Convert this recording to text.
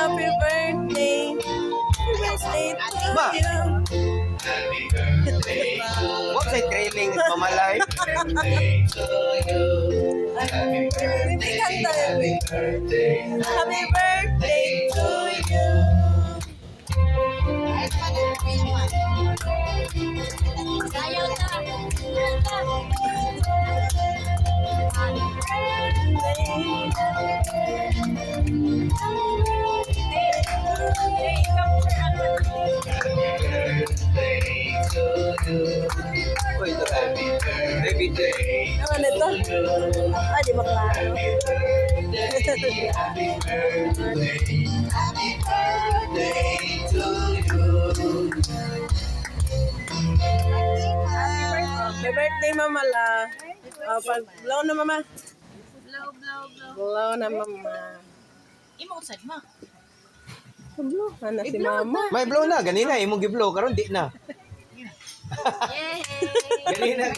Happy birthday. Happy birthday to Ba? you. Huwag sa'y trailing, mamalay. Hindi kanta yun. Happy birthday to you. Sayaw ta. Uy, ito tayo. Baby day. Ano nito? Ah, di ba klaro? Happy birthday, Mama La. Oh, blow na, Mama. Blow, blow, blow. Blow na, Mama. Imo usad mo. Blow na si Mama. May blow na, ganina. Imong gi-blow, karon di na. Yay! Ganina.